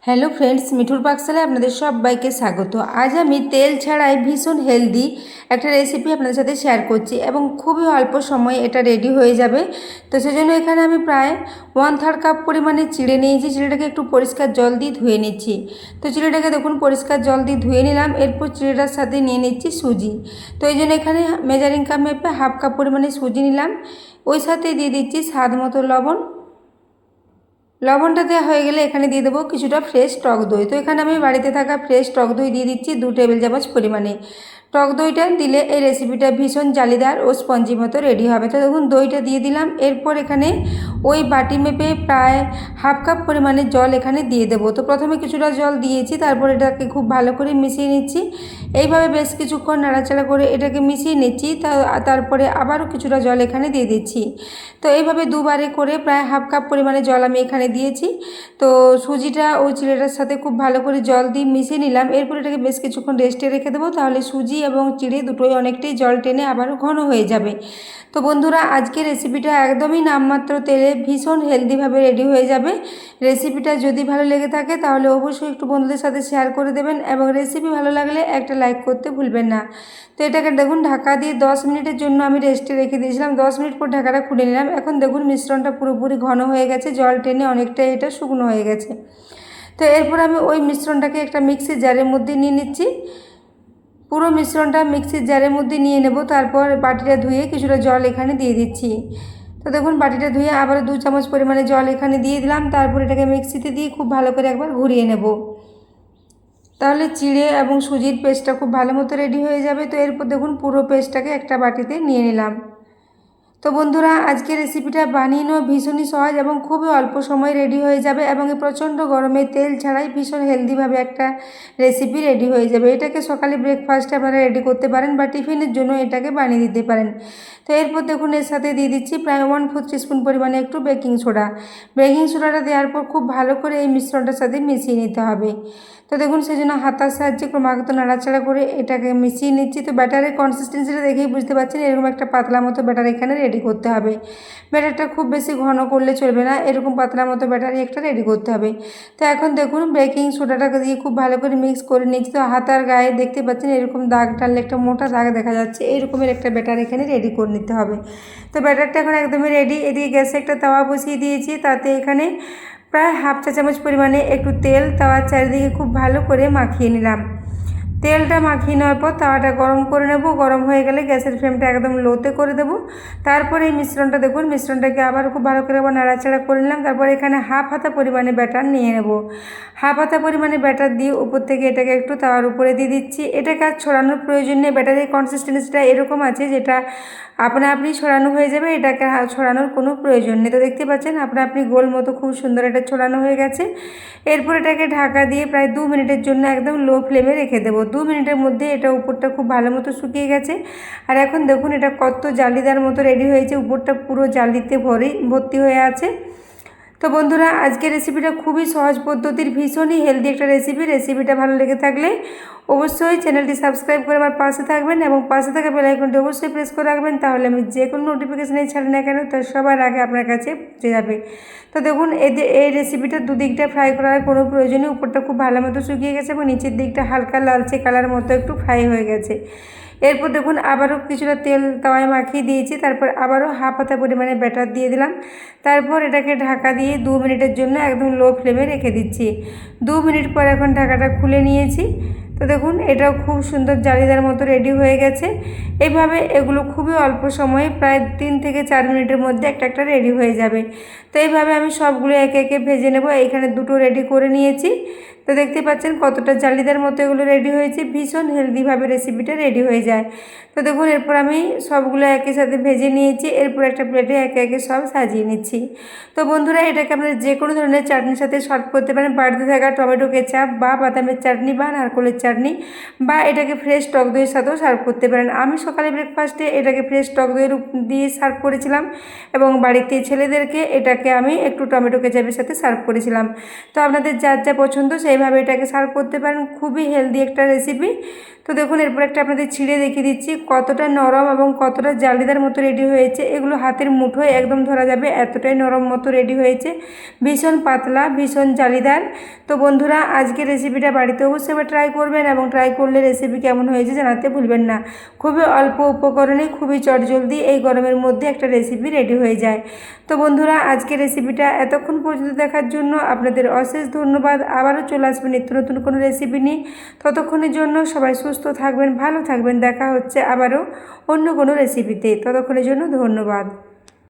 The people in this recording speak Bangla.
হ্যালো ফ্রেন্ডস, মিঠুর পাকশালায় আপনাদের সবাইকে স্বাগত। আজ আমি তেল ছাড়াই ভীষণ হেলদি একটা রেসিপি আপনাদের সাথে শেয়ার করছি এবং খুবই অল্প সময়ে এটা রেডি হয়ে যাবে। তো সেজন্য এখানে আমি প্রায় 1/3 কাপ পরিমাণে চিড়ে নিয়েছি। চিড়েটাকে একটু পরিষ্কার জল দিয়ে ধুয়ে নিচ্ছি। তো চিড়েটাকে দেখুন পরিষ্কার জল দিয়ে ধুয়ে নিলাম। এরপর চিড়েটার সাথে নিয়ে নিচ্ছি সুজি। তো এই জন্য এখানে মেজারিং কাপ মেপে 1/2 কাপ পরিমাণে সুজি নিলাম। ওই সাথে দিয়ে দিচ্ছি স্বাদ মতো লবণ। লবণটা দেওয়া হয়ে গেলে এখানে দিয়ে দেবো কিছুটা ফ্রেশ টক দই। তো এখানে আমি বাড়িতে থাকা ফ্রেশ টক দই দিয়ে দিচ্ছি 2 টেবিল চামচ পরিমাণে। টক দইটা দিলে এই রেসিপিটা ভীষণ জালিদার ও স্পঞ্জি মতো রেডি হবে। তো দেখুন দইটা দিয়ে দিলাম। এরপর এখানে ওই বাটি মেপে প্রায় 1/2 কাপ পরিমাণে জল এখানে দিয়ে দেবো। তো প্রথমে কিছুটা জল দিয়েছি, তারপর এটাকে খুব ভালো করে মিশিয়ে নিচ্ছি। এইভাবে বেশ কিছুক্ষণ নাড়াচাড়া করে এটাকে মিশিয়ে নিচ্ছি। তারপরে আবারও কিছুটা জল এখানে দিয়ে দিচ্ছি। তো এইভাবে দুবারে করে প্রায় 1/2 কাপ পরিমাণে জল আমি এখানে দিয়েছি। তো সুজিটা ওই চিড়েটার সাথে খুব ভালো করে জল দিয়ে মিশিয়ে নিলাম। এরপর এটাকে বেশ কিছুক্ষণ রেস্টে রেখে দেবো, তাহলে সুজি এবং চিড়ে দুটোই অনেকটাই জল টেনে আবারও ঘন হয়ে যাবে। তো বন্ধুরা, আজকের রেসিপিটা একদমই নামমাত্র তেলে ভীষণ হেলদিভাবে রেডি হয়ে যাবে। রেসিপিটা যদি ভালো লেগে থাকে তাহলে অবশ্যই একটু বন্ধুদের সাথে শেয়ার করে দেবেন এবং রেসিপি ভালো লাগলে একটা লাইক করতে ভুলবেন না। তো এটাকে দেখুন ঢাকা দিয়ে 10 মিনিটের জন্য আমি রেস্টে রেখে দিয়েছিলাম। 10 মিনিট পর ঢাকাটা খুলে নিলাম। এখন দেখুন মিশ্রণটা পুরোপুরি ঘন হয়ে গেছে, জল টেনে অনেকটাই এটা শুকনো হয়ে গেছে। তো এরপর আমি ওই মিশ্রণটাকে একটা মিক্সির জারের মধ্যে নিয়ে নিচ্ছি। পুরো মিশ্রণটা মিক্সির জারের মধ্যে নিয়ে নেব। তারপর বাটিটা ধুয়ে কিছুটা জল এখানে দিয়ে দিচ্ছি। তো দেখুন বাটিটা ধুয়ে আবার 2 চামচ পরিমাণে জল এখানে দিয়ে দিলাম। তারপর এটাকে মিক্সিতে দিয়ে খুব ভালো করে একবার ঘুরিয়ে নেব। তাহলে চিড়ে এবং সুজির পেস্টটা খুব ভালো মতো রেডি হয়ে যাবে। তো এরপর দেখুন পুরো পেস্টটাকে একটা বাটিতে নিয়ে নিলাম। তো বন্ধুরা, আজকের রেসিপিটা বানিয়ে নেওয়া ভীষণই সহজ এবং খুবই অল্প সময়ে রেডি হয়ে যাবে এবং এই প্রচণ্ড গরমে তেল ছাড়াই ভীষণ হেলদিভাবে একটা রেসিপি রেডি হয়ে যাবে। এটাকে সকালে ব্রেকফাস্টে আপনারা রেডি করতে পারেন বা টিফিনের জন্য এটাকে বানিয়ে দিতে পারেন। তো এরপর দেখুন এর সাথে দিয়ে দিচ্ছি প্রায় 1/4 টিস্পুন পরিমাণে একটু বেকিং সোডা। বেকিং সোডাটা দেওয়ার পর খুব ভালো করে এই মিশ্রণটার সাথে মিশিয়ে নিতে হবে। তো দেখুন সেজন্য হাতার সাহায্যে ক্রমাগত নাড়াচাড়া করে এটাকে মিশিয়ে নিচ্ছি। তো ব্যাটারের কনসিস্টেন্সিটা দেখেই বুঝতে পারছেন, এরকম একটা পাতলা মতো ব্যাটার এখানে রেডি করতে হবে। ব্যাটারটা খুব বেশি ঘন করলে চলবে না, এরকম পাতলা মতো ব্যাটারই একটা রেডি করতে হবে। তো এখন দেখুন বেকিং সোডাটাকে দিয়ে খুব ভালো করে মিক্স করে নিচ্ছি। তো হাতার গায়ে দেখতে পাচ্ছেন এরকম দাগ টানলে একটা মোটা দাগ দেখা যাচ্ছে, এইরকমের একটা ব্যাটার এখানে রেডি করে নিতে হবে। তো ব্যাটারটা এখন একদমই রেডি। এদিকে গ্যাসে একটা তাওয়া বসিয়ে দিয়েছি, তাতে এখানে প্রায় 1/2 চা চামচ পরিমাণে একটু তেল তাওয়ার চারিদিকে খুব ভালো করে মাখিয়ে নিলাম। তেলটা মাখিয়ে নেওয়ার পর তাওয়াটা গরম করে নেব। গরম হয়ে গেলে গ্যাসের ফ্লেমটা একদম লোতে করে দেব। তারপরে এই মিশ্রণটা দেখুন, মিশ্রণটাকে আবার খুব ভালো করে নাড়াচাড়া করে নিলাম। তারপর এখানে 1/2 হাতা পরিমাণে ব্যাটার নিয়ে নেব। 1/2 হাতা পরিমাণে ব্যাটার দিয়ে উপর থেকে এটাকে একটু তাওয়ার উপরে দিয়ে দিচ্ছি। এটাকে আর ছড়ানোর প্রয়োজন নেই। ব্যাটারের কনসিস্টেন্সিটা এরকম আছে যেটা আপনা আপনি ছড়ানো হয়ে যাবে, এটাকে ছড়ানোর কোনো প্রয়োজন নেই। তো দেখতে পাচ্ছেন আপনা আপনি গোল মতো খুব সুন্দর এটা ছড়ানো হয়ে গেছে। এরপর এটাকে ঢাকা দিয়ে প্রায় 2 মিনিটের জন্য একদম লো ফ্লেমে রেখে দেবো। 2 মিনিটের মধ্যে এটা উপরটা খুব ভালো মতো শুকিয়ে গেছে। আর এখন দেখুন এটা কত জালিদার মতো রেডি হয়েছে, উপরটা পুরো জালিতে ভর্তি হয়ে আছে। তো বন্ধুরা, আজকের রেসিপিটা খুবই সহজ পদ্ধতির ভীষণই হেলদি একটা রেসিপি। রেসিপিটা ভালো লেগে থাকলে অবশ্যই চ্যানেলটি সাবস্ক্রাইব করে আমার পাশে থাকবেন এবং পাশে থাকা বেল আইকনটি অবশ্যই প্রেস করে রাখবেন, তাহলে আমি যে কোনো নোটিফিকেশানে ছাড়ি না কেন তার সবার আগে আপনার কাছে পৌঁছে যাবে। তো দেখুন এই রেসিপিটা দুদিকটা ফ্রাই করার কোনো প্রয়োজনই, উপরটা খুব ভালো মতো শুকিয়ে গেছে এবং নিচের দিকটা হালকা লালচে কালার মতো একটু ফ্রাই হয়ে গেছে। এরপর দেখুন আবারও কিছুটা তেল তাওয়ায় মাখিয়ে দিয়েছি। তারপর আবারও 1/2 হাতা পরিমাণে ব্যাটার দিয়ে দিলাম। তারপর এটাকে ঢাকা দিয়ে 2 মিনিটের জন্য একদম লো ফ্লেমে রেখে দিচ্ছি। 2 মিনিট পর এখন ঢাকাটা খুলে নিয়েছি। তো দেখুন এটাও খুব সুন্দর জালিদার মতো রেডি হয়ে গেছে। এইভাবে এগুলো খুবই অল্প সময়ে প্রায় 3 থেকে 4 মিনিটের মধ্যে একটা রেডি হয়ে যাবে। তো এইভাবে আমি সবগুলো একে একে ভেজে নেব। এইখানে দুটো রেডি করে নিয়েছি। তো দেখতে পাচ্ছেন কতটা জালিদার মতো এগুলো রেডি হয়েছে, ভীষণ হেলদিভাবে রেসিপিটা রেডি হয়ে যায়। তো দেখুন এরপর আমি সবগুলো একই সাথে ভেজে নিয়েছি। এরপর একটা প্লেটে একে একে সব সাজিয়ে নিচ্ছি। তো বন্ধুরা, এটাকে আপনারা যে কোনো ধরনের চাটনির সাথে সার্ভ করতে পারেন। বাড়িতে থাকা টমেটো কেচাপ বা বাদামের চাটনি বা নারকেলের চাটনি চাটনি, বা এটাকে ফ্রেশ টক দইয়ের সাথেও সার্ভ করতে পারেন। আমি সকালে ব্রেকফাস্টে এটাকে ফ্রেশ টক দইয়ের দিয়ে সার্ভ করেছিলাম এবং বাড়িতে ছেলেদেরকে এটাকে আমি একটু টমেটো কেচাপের সাথে সার্ভ করেছিলাম। তো আপনাদের যার যা পছন্দ সেইভাবে এটাকে সার্ভ করতে পারেন। খুবই হেলদি একটা রেসিপি। তো দেখুন এরপর একটা আপনাদের ছিঁড়ে দেখিয়ে দিচ্ছি কতটা নরম এবং কতটা জালিদার মতো রেডি হয়েছে। এগুলো হাতের মুঠোয় একদম ধরা যাবে, এতটাই নরম মতো রেডি হয়েছে, ভীষণ পাতলা, ভীষণ জালিদার। তো বন্ধুরা আজকে রেসিপিটা বাড়িতে অবশ্যই এবার ট্রাই করবেন এবং ট্রাই করলে রেসিপি কেমন হয়েছে জানাতে ভুলবেন না। খুবই অল্প উপকরণে খুবই চটজলদি এই গরমের মধ্যে একটা রেসিপি রেডি হয়ে যায়। তো বন্ধুরা আজকে রেসিপিটা এতক্ষণ পর্যন্ত দেখার জন্য আপনাদের অশেষ ধন্যবাদ। আবারও চলে আসবেন নিত্য নতুন কোনো রেসিপি নিয়ে। ততক্ষণের জন্য সবাই সুস্থ থাকবেন, ভালো থাকবেন। দেখা হচ্ছে আবারও অন্য কোনো রেসিপিতে। ততক্ষণের জন্য ধন্যবাদ।